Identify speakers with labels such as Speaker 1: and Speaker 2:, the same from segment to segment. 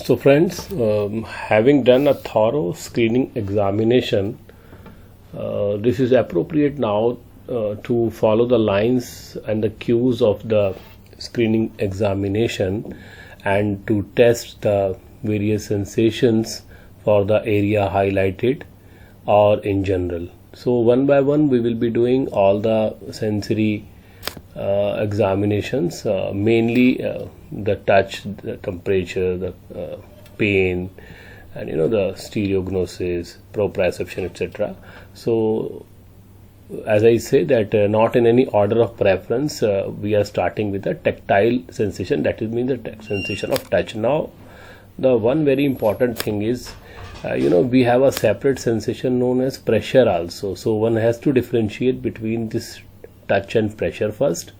Speaker 1: So friends, having done a thorough screening examination, this is appropriate now to follow the lines and the cues of the screening examination and to test the various sensations for the area highlighted or in general. So one by one we will be doing all the sensory examinations, mainly the touch, the temperature, the pain, and the stereognosis, proprioception, etc. So as I say that not in any order of preference, we are starting with the tactile sensation, that is means the sensation of touch. Now the one very important thing is we have a separate sensation known as pressure also. So one has to differentiate between this touch and pressure first.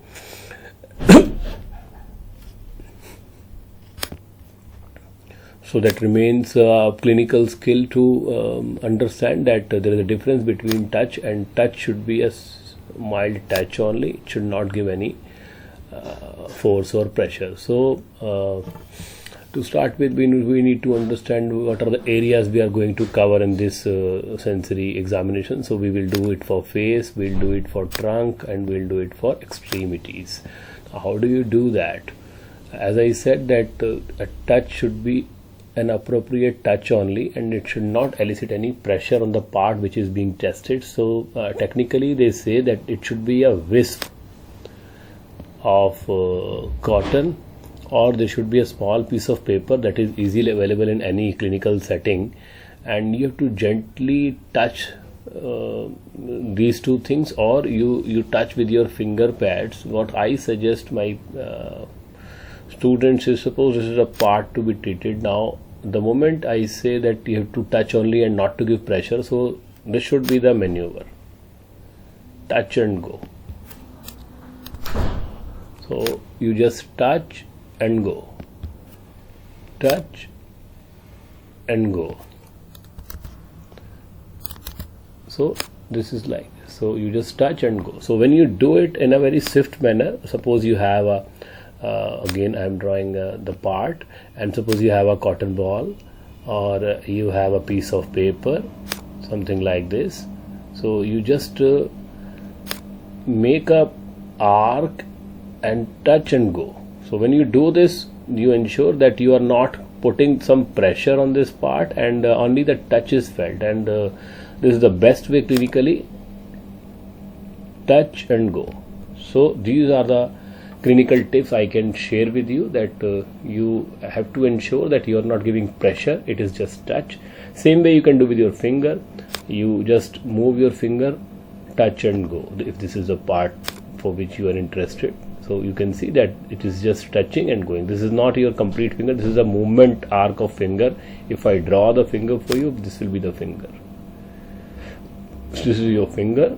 Speaker 1: So that remains a clinical skill to understand that there is a difference between touch, and touch should be a mild touch only. It should not give any force or pressure. So to start with, we need to understand what are the areas we are going to cover in this sensory examination. So we will do it for face, we'll do it for trunk, and we'll do it for extremities. Now, how do you do that? As I said that a touch should be an appropriate touch only, and it should not elicit any pressure on the part which is being tested. So technically they say that it should be a wisp of cotton, or there should be a small piece of paper that is easily available in any clinical setting, and you have to gently touch these two things, or you touch with your finger pads. What I suggest my students is, suppose this is a part to be treated. Now the moment I say that you have to touch only and not to give pressure, so this should be the maneuver: touch and go. So you just touch and go, touch and go. So this is like this. So you just touch and go. So when you do it in a very swift manner, suppose you have a again I am drawing the part, and suppose you have a cotton ball, or you have a piece of paper, something like this. So you just make a arc and touch and go. So when you do this, you ensure that you are not putting some pressure on this part, and only the touch is felt, and this is the best way clinically: touch and go. So these are the clinical tips I can share with you, that you have to ensure that you are not giving pressure, it is just touch. Same way you can do with your finger. You just move your finger, touch and go, if this is a part for which you are interested. So you can see that it is just touching and going. This is not your complete finger, this is a movement arc of finger. If I draw the finger for you, this will be the finger. So this is your finger,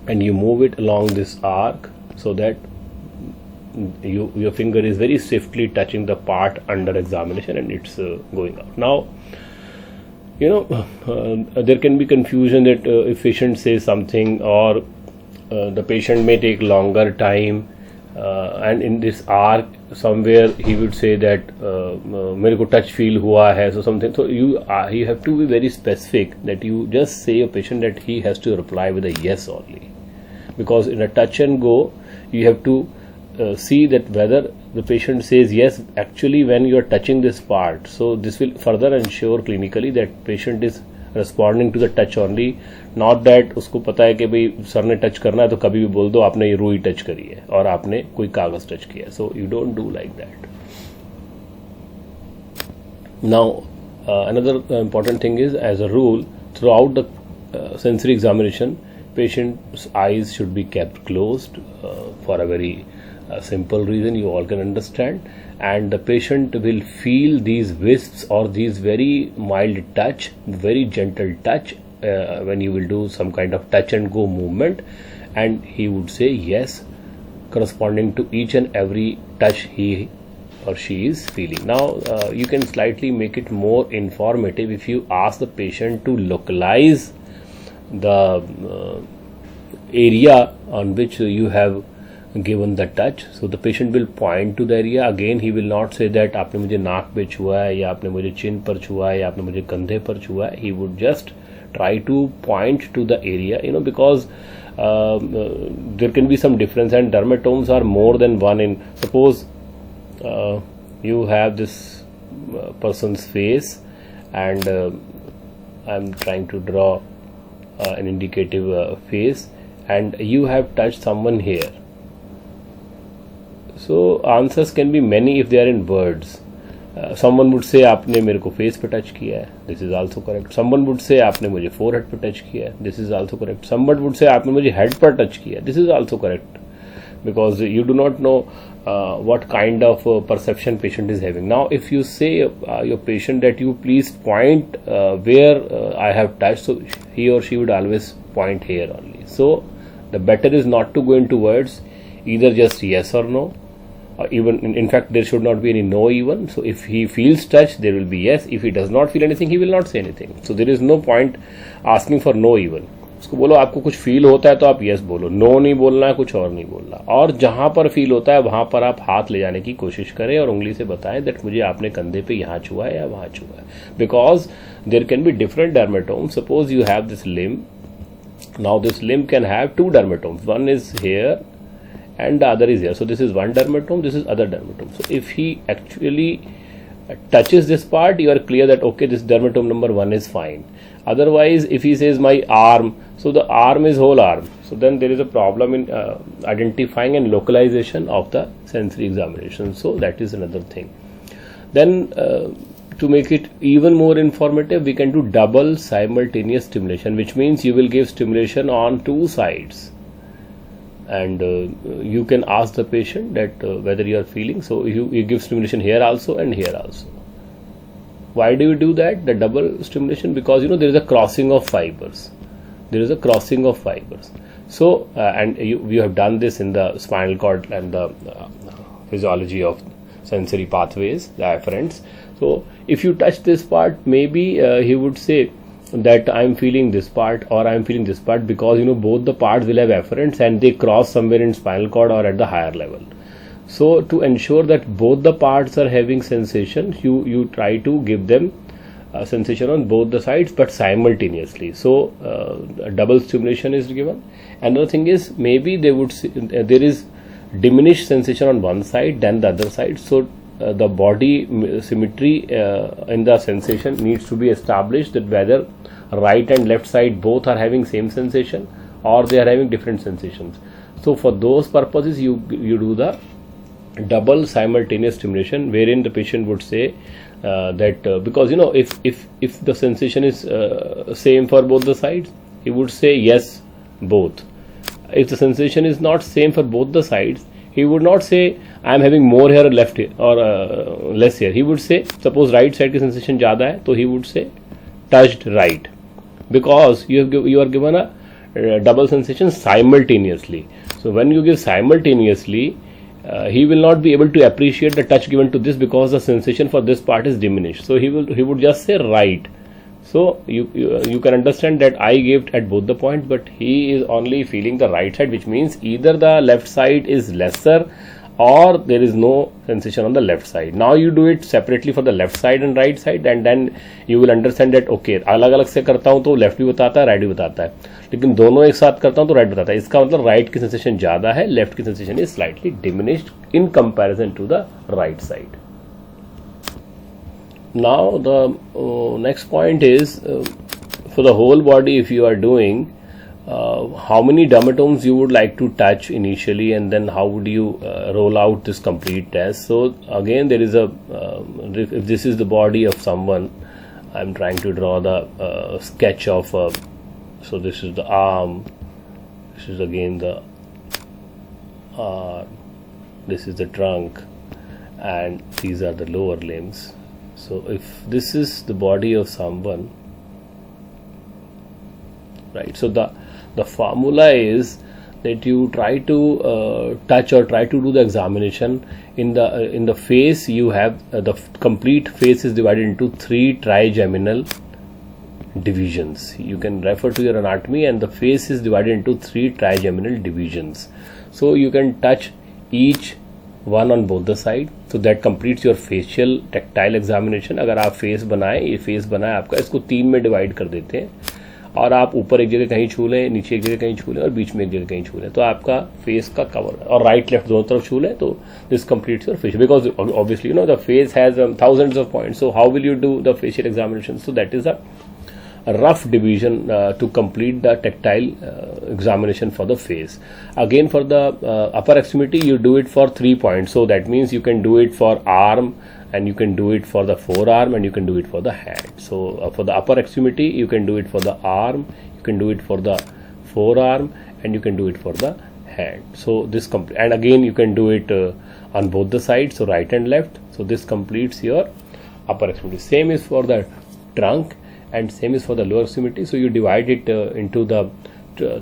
Speaker 1: and you move it along this arc, so that your finger is very swiftly touching the part under examination, and it's going out. Now there can be confusion that if patient says something, or the patient may take longer time, and in this arc somewhere he would say that मेरे को touch feel हुआ है, so something. So you have to be very specific, that you just say a patient that he has to reply with a yes only, because in a touch and go you have to see that whether the patient says yes actually when you are touching this part. So this will further ensure clinically that patient is responding to the touch only, not that उसको पता है कि भाई sir ने touch करना है तो कभी भी बोल दो आपने ये रुई टच करी है और आपने कोई कागज टच किया है. So you don't do like that. Now another important thing is, as a rule throughout the sensory examination, patient's eyes should be kept closed for a very simple reason you all can understand, and the patient will feel these wisps or these very mild touch, very gentle touch when you will do some kind of touch and go movement, and he would say yes corresponding to each and every touch he or she is feeling. Now you can slightly make it more informative if you ask the patient to localize the area on which you have given the touch. So the patient will point to the area. Again, he will not say that आपने मुझे नाक पे छुआ है या आपने मुझे चिन पर छुआ है या आपने मुझे कंधे पर छुआ है. He would just try to point to the area, because there can be some difference, and dermatomes are more than one. In suppose you have this person's face, and I'm trying to draw an indicative face, and you have touched someone here. So answers can be many if they are in words. Someone would say आपने मेरे को face पे touch किया है. This is also correct. Someone would say आपने मुझे forehead पे touch किया है. This is also correct. Someone would say आपने मुझे head पर टच किया है. This is also correct, because you do not know what kind of perception patient is having. Now, if you say your patient that you please point where I have touched, so he or she would always point here only. So the better is not to go into words, either just yes or no. Even in fact, there should not be any no even. So if he feels touched, there will be yes. If he does not feel anything, he will not say anything. So there is no point asking for no even. उसको बोलो आपको कुछ feel होता है तो आप yes बोलो, no नहीं बोलना है, कुछ और नहीं बोलना. और जहां पर फील होता है वहां पर आप हाथ ले जाने की कोशिश करें और उंगली से बताएं दैट मुझे आपने कंधे पे यहाँ छुआ है या वहां छुआ है. Because there can be different dermatome. Suppose you have this limb. Now this limb can have two dermatomes. One is here and the other is here. So this is one dermatome, this is other dermatome. So if he actually touches this part, you are clear that okay, this dermatome number 1 is fine. Otherwise, if he says my arm, so the arm is whole arm. So then there is a problem in identifying and localization of the sensory examination. So that is another thing. Then to make it even more informative, we can do double simultaneous stimulation, which means you will give stimulation on two sides. And you can ask the patient that whether you are feeling. So you give stimulation here also and here also. Why do you do that, the double stimulation? Because there is a crossing of fibers. There is a crossing of fibers. So and you have done this in the spinal cord and the physiology of sensory pathways, the afferents. So if you touch this part, maybe he would say that I'm feeling this part or I'm feeling this part, because both the parts will have afferents and they cross somewhere in spinal cord or at the higher level. So to ensure that both the parts are having sensation, you try to give them sensation on both the sides but simultaneously. So a double stimulation is given. Another thing is, maybe they would see, there is diminished sensation on one side than the other side. So the body symmetry in the sensation needs to be established, that whether right and left side both are having same sensation or they are having different sensations. So for those purposes, you do the double simultaneous stimulation, wherein the patient would say that because if the sensation is same for both the sides, he would say yes, both. If the sensation is not same for both the sides, he would not say I am having more here or left here or less here. He would say, suppose right side की sensation ज़्यादा है, तो he would say touched right, because you are given a double sensation simultaneously. So when you give simultaneously, he will not be able to appreciate the touch given to this, because the sensation for this part is diminished. So he would just say right. So you can understand that I gave at both the points, but he is only feeling the right side, which means either the left side is lesser or there is no sensation on the left side. Now you do it separately for the left side and right side, and then you will understand that okay, अलग अलग से करता हूँ तो left भी बताता है, right भी बताता है, लेकिन दोनों एक साथ करता हूँ तो राइट बताता है. इसका मतलब राइट की सेंसेशन ज़्यादा है, लेफ्ट की sensation is slightly diminished in comparison to the right side. Now the next point is for the whole body, if you are doing how many dermatomes you would like to touch initially, and then how would you roll out this complete test. So again, there is a if this is the body of someone, I'm trying to draw the sketch of so this is the arm, this is again the arm, this is the trunk, and these are the lower limbs. So if this is the body of someone, right, so the formula is that you try to touch or try to do the examination in the face. You have the complete face is divided into 3 trigeminal divisions. You can refer to your anatomy, and the face is divided into 3 trigeminal divisions. So you can touch each one on both the side, so that completes your facial tactile examination. अगर आप face बनाए, ये face बना है आपका, इसको 3 में divide कर देते हैं और आप ऊपर एक जगह कहीं छू लें, नीचे एक जगह कहीं छू लें और बीच में एक जगह कहीं छू लें, तो आपका फेस का कवर, और राइट लेफ्ट दोनों तरफ छू लें, तो this completes your facial, because obviously you know the face has thousands of points, so how will you do the facial examination? So that is a rough division to complete the tactile examination for the face. Again, for the upper extremity, you do it for 3 points, so that means you can do it for arm, and you can do it for the forearm, and you can do it for the hand. So for the upper extremity, you can do it for the arm, you can do it for the forearm, and you can do it for the hand. So this and again you can do it on both the sides, so right and left. So this completes your upper extremity. Same is for the trunk, and same is for the lower extremity. So you divide it into the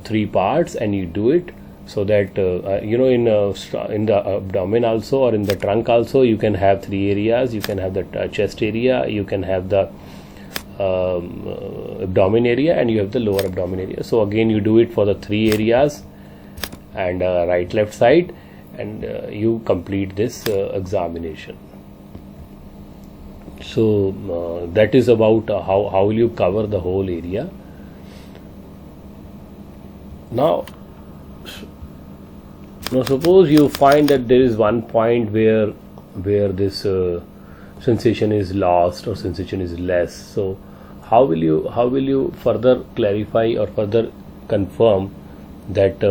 Speaker 1: 3 parts, and you do it so that you know, in the abdomen also, or in the trunk also, you can have 3 areas. You can have the chest area, you can have the abdomen area, and you have the lower abdomen area. So again you do it for the 3 areas and right left side, and you complete this examination. So that is about how will you cover the whole area. Now suppose you find that there is one point where this sensation is lost or sensation is less. So how will you further clarify or further confirm that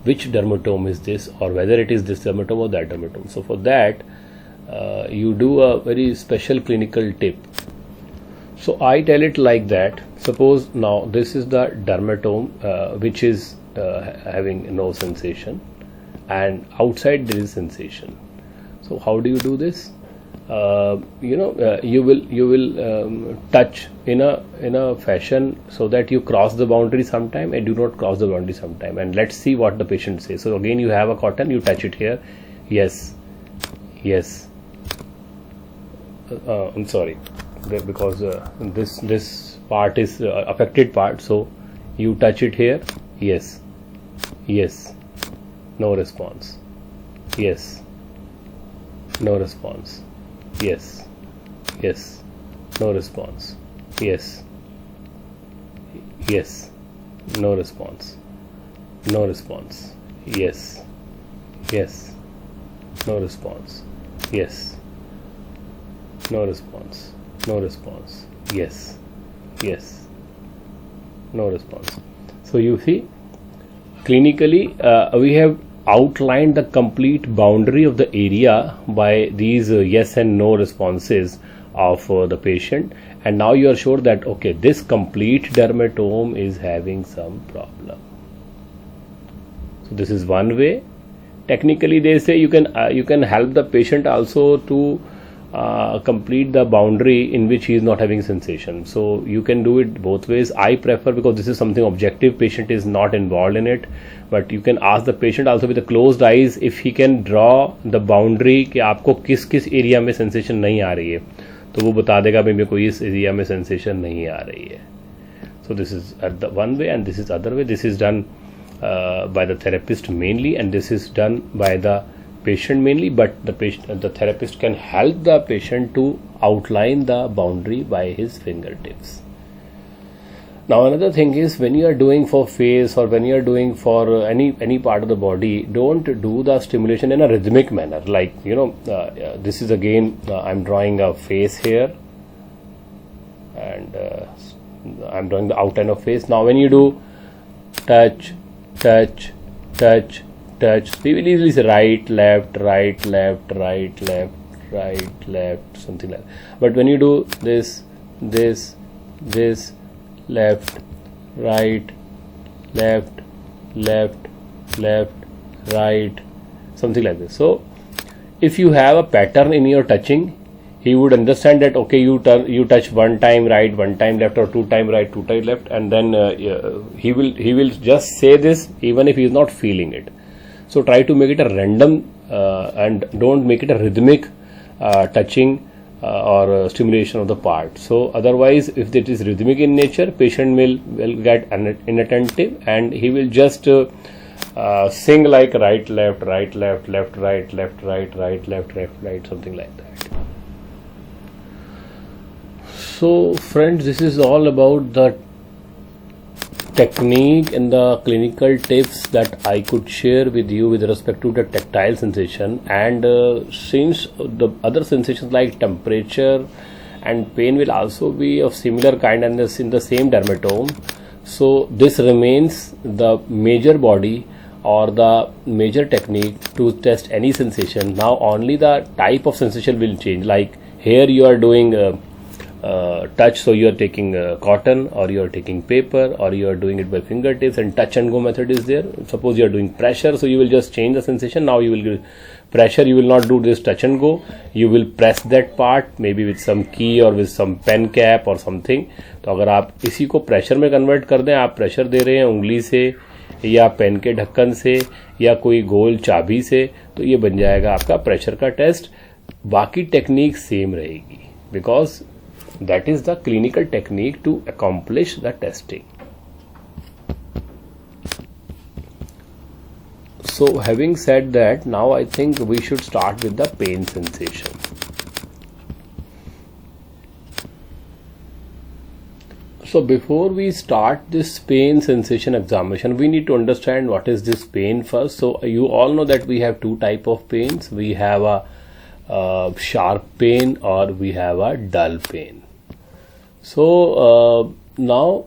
Speaker 1: which dermatome is this, or whether it is this dermatome or that dermatome? So for that you do a very special clinical tip. So I tell it like that. Suppose now this is the dermatome which is having no sensation, and outside there is sensation. So how do you do this? You will touch in a fashion so that you cross the boundary sometime and do not cross the boundary sometime, and let's see what the patient says. So again you have a cotton, you touch it here, yes, I'm sorry, because this part is affected part, so you touch it here, yes, no response, yes, no response, yes, no response, yes, no response, no response, yes, no response, yes, no response, no response, yes, no response. So you see, clinically we have outlined the complete boundary of the area by these yes and no responses of the patient, and now you are sure that okay, this complete dermatome is having some problem. So this is one way. Technically they say you can help the patient also to complete the boundary in which he is not having sensation. So you can do it both ways. I prefer, because this is something objective, patient is not involved in it, but you can ask the patient also with the closed eyes if he can draw the boundary कि आपको किस किस area में sensation नहीं आ रही है, तो वो बता देगा भाई मेरे को इस एरिया में सेंसेशन नहीं आ रही है. So this is one way, and this is other way. This is done by the therapist mainly, and this is done by the patient mainly, but the therapist can help the patient to outline the boundary by his fingertips. Now another thing is, when you are doing for face or when you are doing for any part of the body, don't do the stimulation in a rhythmic manner. Like this is again I'm drawing a face here, and I'm drawing the outline of face. Now when you do touch, we will easily say right, left, something like that. But when you do this, left, right, right, something like this. So if you have a pattern in your touching, he would understand that okay, you touch one time right, one time left, or 2 times right, 2 times left, and then he will just say this even if he is not feeling it. So try to make it a random and don't make it a rhythmic touching or stimulation of the part. So otherwise, if it is rhythmic in nature, patient will get inattentive, and he will just sing like right left, right left, left right, left right, right left, left right, something like that. So friends, this is all about the technique and the clinical tips that I could share with you with respect to the tactile sensation. And since the other sensations like temperature and pain will also be of similar kind and in the same dermatome, so this remains the major body or the major technique to test any sensation. Now only the type of sensation will change. Like here you are doing touch, so you are taking cotton, or you are taking paper, or you are doing it by fingertips, and touch and go method is there. Suppose you are doing pressure, so you will just change the sensation. Now you will give pressure, you will not do this touch and go, you will press that part maybe with some key or with some pen cap or something. तो अगर आप इसी को pressure में convert कर दें, आप pressure दे रहे हैं उंगली से या पेन के ढक्कन से या कोई गोल चाबी से, तो ये बन जाएगा आपका प्रेशर का टेस्ट. बाकी टेक्निक सेम रहेगी, because that is the clinical technique to accomplish the testing. So having said that, now I think we should start with the pain sensation. So before we start this pain sensation examination, we need to understand what is this pain first. So you all know that we have two type of pains. We have a sharp pain or we have a dull pain. So now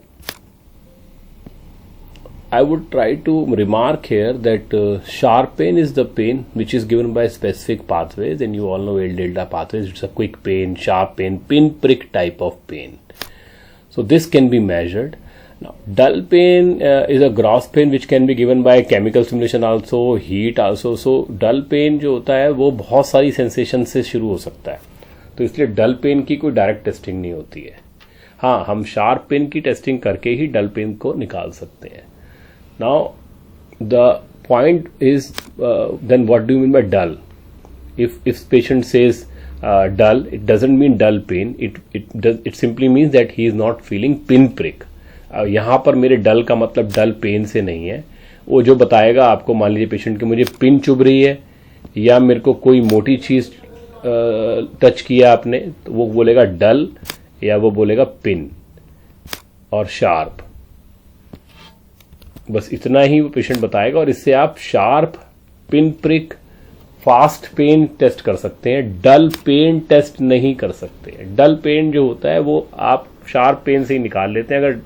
Speaker 1: I would try to remark here that sharp pain is the pain which is given by specific pathways, and you all know L delta pathways. It's a quick pain, sharp pain, pin prick type of pain. So this can be measured. Now dull pain is a gross pain which can be given by chemical stimulation also, heat also. So dull pain जो होता है वो बहुत सारी sensation से शुरू हो सकता है, तो इसलिए डल पेन की कोई डायरेक्ट टेस्टिंग नहीं होती है. हाँ, हम शार्प पेन की टेस्टिंग करके ही डल पेन को निकाल सकते हैं. Now the point is then what do you mean by dull? If patient says dull, it doesn't mean dull pain. It simply means that he is not feeling pin prick. यहाँ पर मेरे डल का मतलब डल pen से नहीं है. वो जो बताएगा आपको, मान लीजिए पेशेंट के मुझे पिन चुभ रही है या मेरे को कोई मोटी चीज टच किया आपने, तो वो बोलेगा डल या वो बोलेगा पिन और शार्प. बस इतना ही वो पेशेंट बताएगा, और इससे आप sharp, pin prick, fast pain test कर सकते हैं. डल पेन टेस्ट नहीं कर सकते. डल पेन जो होता है वो आप शार्प पेन से ही निकाल लेते हैं. अगर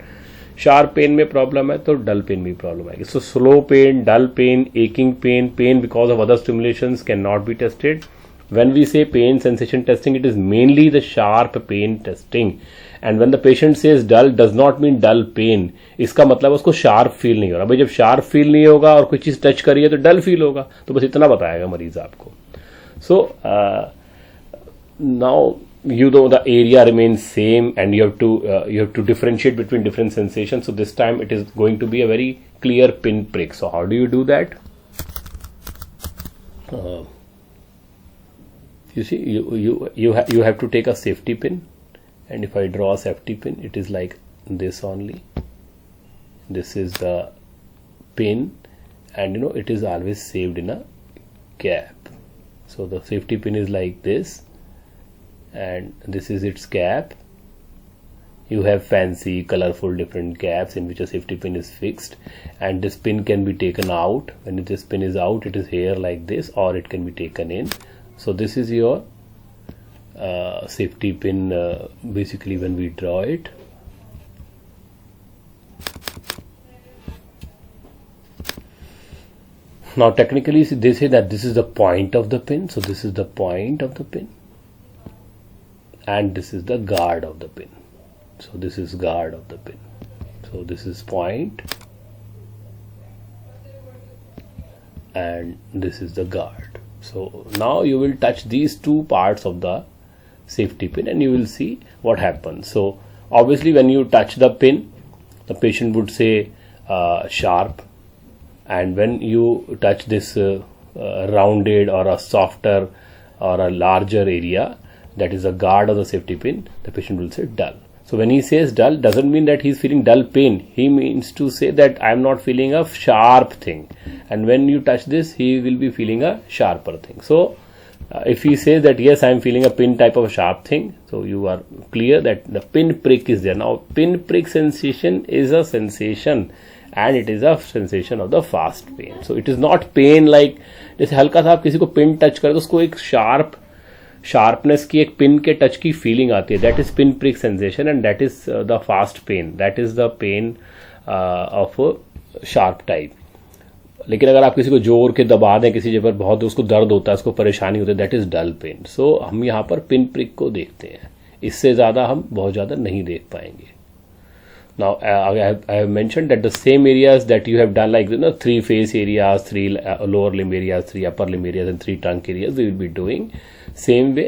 Speaker 1: शार्प पेन में प्रॉब्लम है तो डल पेन में प्रॉब्लम आएगी. So slow pain, dull pain, aching pain, pain because of other stimulations can not be tested. When we say pain sensation testing, it is mainly the sharp pain testing. And when the patient says dull, does not mean dull pain. इसका मतलब उसको sharp feel नहीं हो रहा. भाई जब sharp feel नहीं होगा और कोई चीज टच करी है तो dull feel होगा. तो बस इतना बताएगा मरीज आपको. So now you know the area remains same, and you have to differentiate between different sensations. So this time it is going to be a very clear pin prick. So how do you do that? You see, you have to take a safety pin, and if I draw a safety pin, it is like this only. This is the pin, and you know it is always saved in a cap. So the safety pin is like this, and this is its cap. You have fancy, colorful, different caps in which a safety pin is fixed, and this pin can be taken out. When this pin is out, it is here like this, or it can be taken in. So this is your safety pin basically when we draw it. Now technically they say that this is the point of the pin. So this is the point of the pin, and this is the guard of the pin. So this is guard of the pin. So this is point, and this is the guard. So now you will touch these two parts of the safety pin and you will see what happens. So obviously when you touch the pin, the patient would say sharp, and when you touch this rounded or a softer or a larger area, that is a guard of the safety pin, the patient will say dull. So when he says dull, doesn't mean that he is feeling dull pain. He means to say that I am not feeling a sharp thing, and when you touch this, he will be feeling a sharper thing. So if he says that yes, I am feeling a pin type of sharp thing, so you are clear that the pin prick is there. Now pin prick sensation is a sensation, and it is a sensation of the fast pain. So it is not pain like जैसे हल्का सा आप किसी को pin touch करें तो उसको एक शार्पनेस की एक पिन के टच की फीलिंग आती है. That is pin prick sensation and that is the fast pen. That is the pain of sharp type. लेकिन अगर आप किसी को जोर के दबा दें किसी जगह पर बहुत, उसको दर्द होता है, उसको परेशानी होती है, दैट इज डल पेन. सो हम यहाँ पर पिन प्रिक को देखते हैं, इससे ज़्यादा हम बहुत ज़्यादा नहीं देख पाएंगे. Now I have mentioned that the same areas that you have done, like 3 face areas, 3 lower limb areas, 3 upper limb areas, and 3 trunk areas, we will be doing same way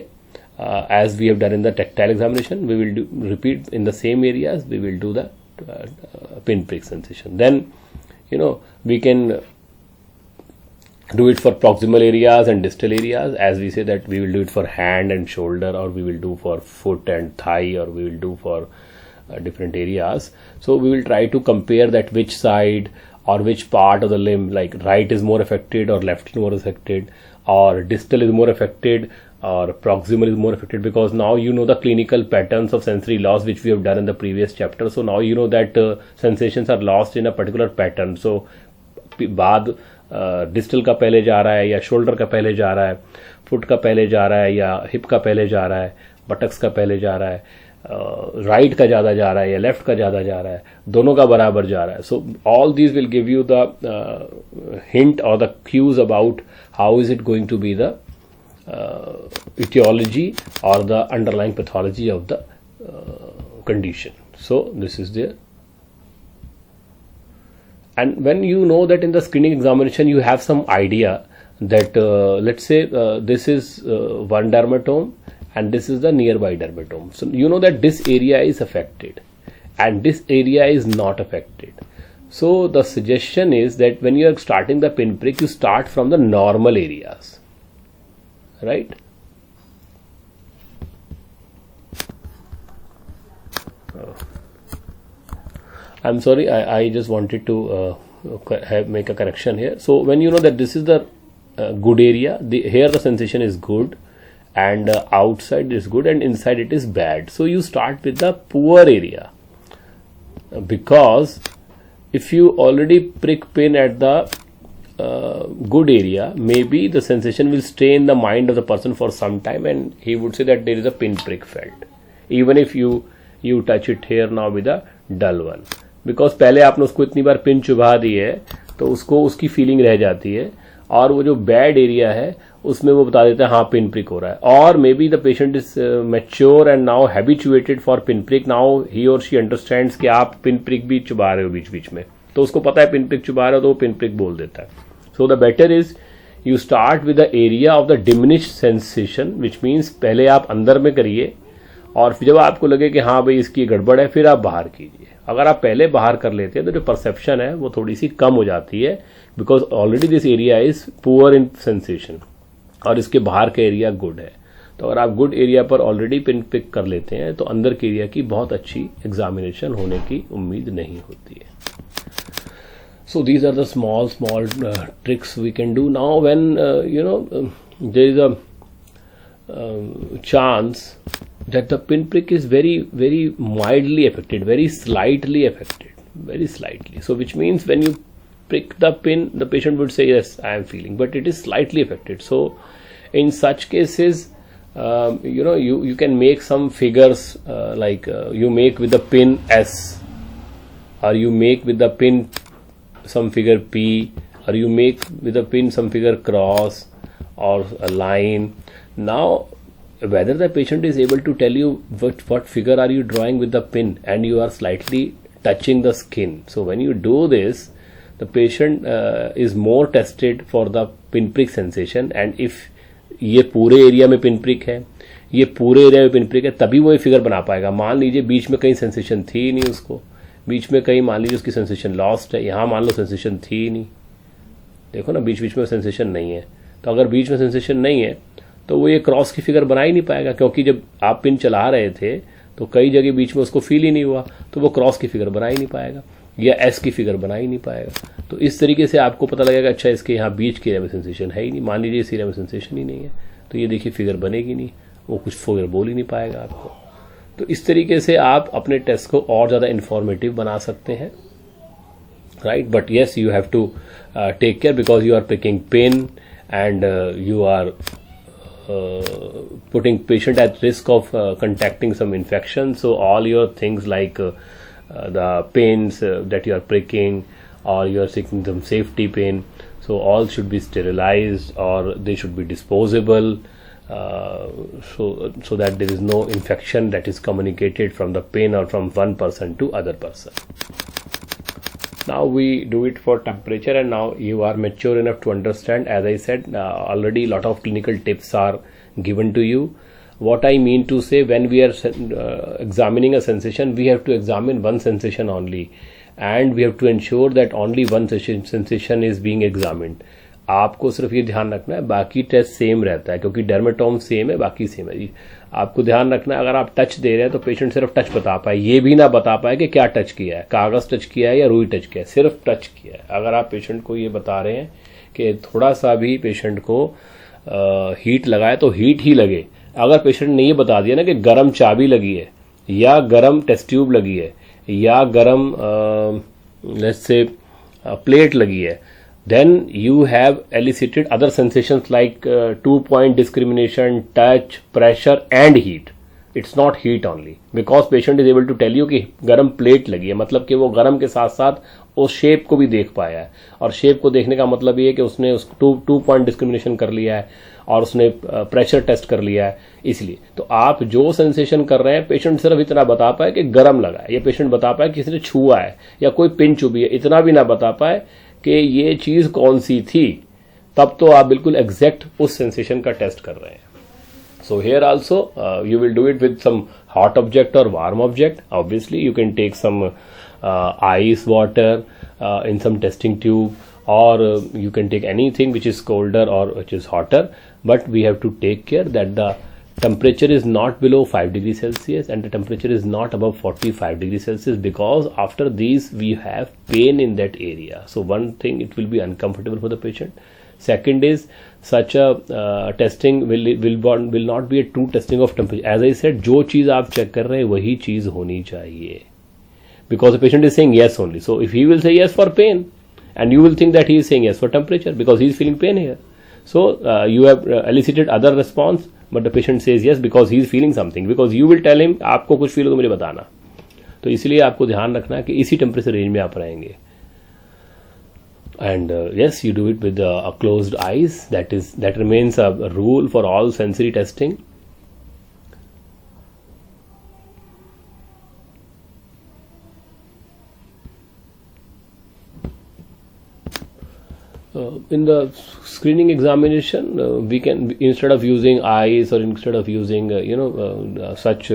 Speaker 1: as we have done in the tactile examination. We will repeat in the same areas. We will do the pin prick sensation. Then we can do it for proximal areas and distal areas, as we say that we will do it for hand and shoulder, or we will do for foot and thigh, or we will do for different areas. So we will try to compare that which side or which part of the limb, like right is more affected or left is more affected, or distal is more affected or proximal is more affected, because now you know the clinical patterns of sensory loss which we have done in the previous chapter. So now you know that sensations are lost in a particular pattern. So बाद distal का पहले जा रहा है या shoulder का पहले जा रहा है, फुट का पहले जा रहा है या हिप का पहले जा रहा है, बटक्स का पहले जा रहा है, राइट का ज़्यादा जा रहा है या लेफ्ट का ज़्यादा जा रहा है, दोनों का बराबर जा रहा है. So all these will give you the hint और the cues about how is it going to be the etiology or the underlying pathology of the condition. So this is there. And when you know that in the screening examination you have some idea that let's say this is one dermatome and this is the nearby dermatome. So you know that this area is affected and this area is not affected. So the suggestion is that when you are starting the pinprick, you start from the normal areas, right? I'm sorry, I just wanted to make a correction here. So when you know that this is the good area, here the sensation is good, and outside is good and inside it is bad. So you start with the poor area, because if you already prick pin at the good area, maybe the sensation will stay in the mind of the person for some time and he would say that there is a pin prick felt, even if you touch it here now with a dull one, because पहले आपने उसको इतनी बार pin चुभा दी है तो उसको उसकी feeling रह जाती है, और वो जो बैड एरिया है उसमें वो बता देता है हाँ पिन प्रिक हो रहा है. और may be the patient is mature and now habituated for pin prick. Now he और शी अंडरस्टैंड्स कि आप पिन प्रिक भी चुबा रहे हो बीच बीच में, तो उसको पता है पिन प्रिक चुबा रहे हो तो वो पिन प्रिक बोल देता है. So the better is you start with the area of the diminished sensation, which means पहले आप अंदर में करिए और फिर जब आपको लगे कि हाँ भाई इसकी गड़बड़ है फिर आप बाहर कीजिए. अगर आप पहले बाहर कर लेते हैं तो जो परसेप्शन है वो थोड़ी सी कम हो जाती है, because already this area is poor in sensation और इसके बाहर का एरिया गुड है. तो अगर आप गुड एरिया पर ऑलरेडी पिन पिक कर लेते हैं तो अंदर के एरिया की बहुत अच्छी एग्जामिनेशन होने की उम्मीद नहीं होती है. So these are the small tricks we can do. Now when there is a chance that the pinprick is very mildly affected, very slightly affected, very slightly. So which means when you prick the pin, the patient would say yes, I am feeling, but it is slightly affected. So in such cases, you can make some figures like you make with the pin S, or you make with the pin some figure P, or you make with the pin some figure cross or a line. Now whether the patient is able to tell you what figure are you drawing with the pin, and you are slightly touching the skin. So when you do this, the patient is more tested for the pinprick sensation, and if ये पूरे area में पिनप्रिक है, ये पूरे area में पिनप्रिक है, तभी वो ये फिगर बना पाएगा. मान लीजिए बीच में कहीं सेंसेशन थी नहीं, उसको बीच में कहीं मान लीजिए उसकी सेंसेशन लॉस्ट है, यहाँ मान लो सेंसेशन थी नहीं, देखो ना बीच बीच में सेंसेशन नहीं है. तो अगर बीच में सेंसेशन नहीं है तो वो ये क्रॉस की फिगर बना ही नहीं पाएगा, क्योंकि जब आप पिन चला रहे थे तो कई जगह बीच में उसको फील ही नहीं हुआ, तो वो क्रॉस की फिगर बना ही नहीं पाएगा या एस की फिगर बना ही नहीं पाएगा। तो इस तरीके से आपको पता लगेगा अच्छा इसके यहाँ बीच की एरिया में सेंसेशन है ही नहीं, मान लीजिए इस एरिया में सेंसेशन ही नहीं है, तो ये देखिए फिगर बनेगी नहीं, वो कुछ फिगर बोल ही नहीं पाएगा आपको। तो इस तरीके से आप अपने टेस्ट को और ज़्यादा इंफॉर्मेटिव बना सकते हैं, right? But yes, you have to take care because you are taking pain and you are putting patient at risk of contacting some infection. So all your things like the pains that you are pricking or you are seeking some safety pain, so all should be sterilized or they should be disposable, so that there is no infection that is communicated from the pain or from one person to other person. Now we do it for temperature, and now you are mature enough to understand. As I said, already lot of clinical tips are given to you. What I mean to say, when we are examining a sensation, we have to examine one sensation only, and we have to ensure that only one sensation is being examined. आपको सिर्फ ये ध्यान रखना है, बाकी test same रहता है क्योंकि डर्मेटोम सेम है, बाकी सेम है जी। आपको ध्यान रखना है अगर आप टच दे रहे हैं तो पेशेंट सिर्फ टच बता पाए, ये भी ना बता पाए कि क्या टच किया है, कागज टच किया है या रुई टच किया है, सिर्फ टच किया है। अगर आप पेशेंट को ये बता रहे हैं कि थोड़ा सा भी पेशेंट को हीट लगाए तो हीट ही लगे, अगर पेशेंट ने ये बता दिया ना कि गर्म चाबी लगी है या गर्म टेस्ट ट्यूब लगी है या गर्म लेट्स से प्लेट लगी है, then you have elicited other sensations like 2-point discrimination, touch, pressure and heat. It's not heat only because patient is able to tell you कि गर्म प्लेट लगी है, मतलब कि वो गर्म के साथ साथ उस शेप को भी देख पाया है, और शेप को देखने का मतलब ये है कि उसने उस 2-point डिस्क्रिमिनेशन कर लिया है और उसने प्रेशर टेस्ट कर लिया है। इसलिए तो आप जो सेंसेशन कर रहे हैं पेशेंट सिर्फ इतना बता पाए कि गर्म लगा है, या पेशेंट बता पाए किसी ने छुआ है या कोई पिन चुभी है, इतना भी ना बता पाए कि ये चीज कौन सी थी, तब तो आप बिल्कुल एग्जैक्ट उस सेंसेशन का टेस्ट कर रहे हैं। So here also you will do it with some hot object और warm object. Obviously you can take some ice water in some testing tube, or you can take anything which is colder or which is hotter, but we have to take care that the temperature is not below 5 degrees Celsius and the temperature is not above 45 degrees Celsius, because after these we have pain in that area. So one thing, it will be uncomfortable for the patient. Second is such a testing will not be a true testing of temperature. As I said, जो चीज आप check कर रहे हैं वही चीज होनी चाहिए, because the patient is saying yes only. So if he will say yes for pain, and you will think that he is saying yes for temperature because he is feeling pain here. So you have elicited other response, but the patient says yes because he is feeling something, because you will tell him आपको कुछ feel हो तो मुझे बताना। तो इसलिए आपको ध्यान रखना है कि इसी टेम्परेचर रेंज में आप रहेंगे। And yes, you do it with closed eyes. That remains a rule for all sensory testing. In the screening examination, we can, instead of using eyes or instead of using such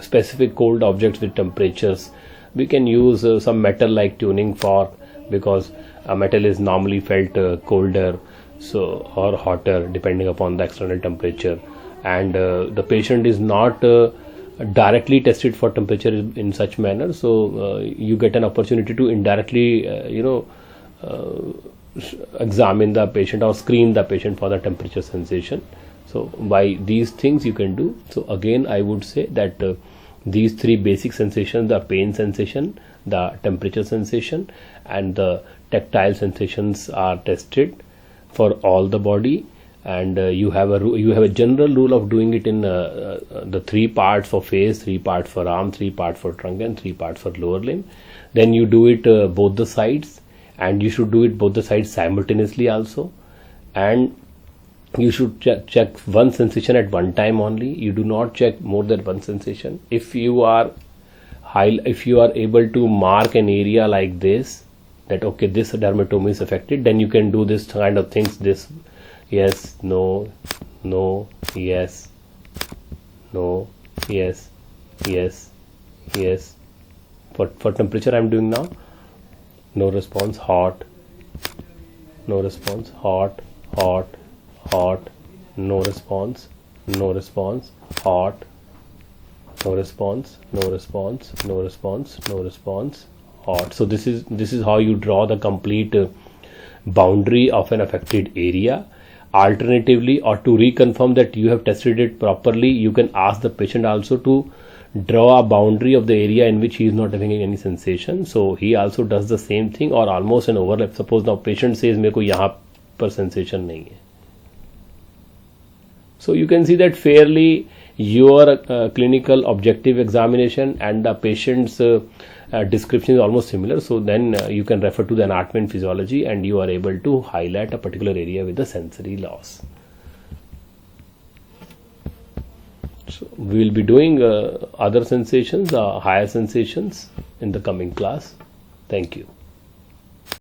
Speaker 1: specific cold objects with temperatures, we can use some metal like tuning fork, because metal is normally felt colder or hotter depending upon the external temperature, and the patient is not directly tested for temperature in such manner, so you get an opportunity to indirectly examine the patient or screen the patient for the temperature sensation. So by these things you can do. So again I would say that these three basic sensations, the pain sensation, the temperature sensation and the tactile sensations, are tested for all the body, and you have a general rule of doing it in the 3 parts for face, 3 parts for arm, 3 parts for trunk and 3 parts for lower limb. Then you do it both the sides, and you should do it both the sides simultaneously also, and you should check one sensation at one time only. You do not check more than one sensation. If you are able to mark an area like this, that okay, this dermatome is affected, then you can do this kind of things, this yes, no, yes, no, yes, yes, yes. For temperature I'm doing now. No response, hot. No response, hot, hot, hot. No response, hot, no response, no response, no response, no response, hot. So this is how you draw the complete boundary of an affected area. Alternatively, or to reconfirm that you have tested it properly, you can ask the patient also to draw a boundary of the area in which he is not having any sensation. So he also does the same thing or almost an overlap. Suppose now patient says मेरे को यहाँ पर sensation नहीं है. So you can see that fairly your clinical objective examination and the patient's description is almost similar. So then you can refer to the anatomy and physiology and you are able to highlight a particular area with the sensory loss. So we will be doing other sensations, higher sensations in the coming class. Thank you.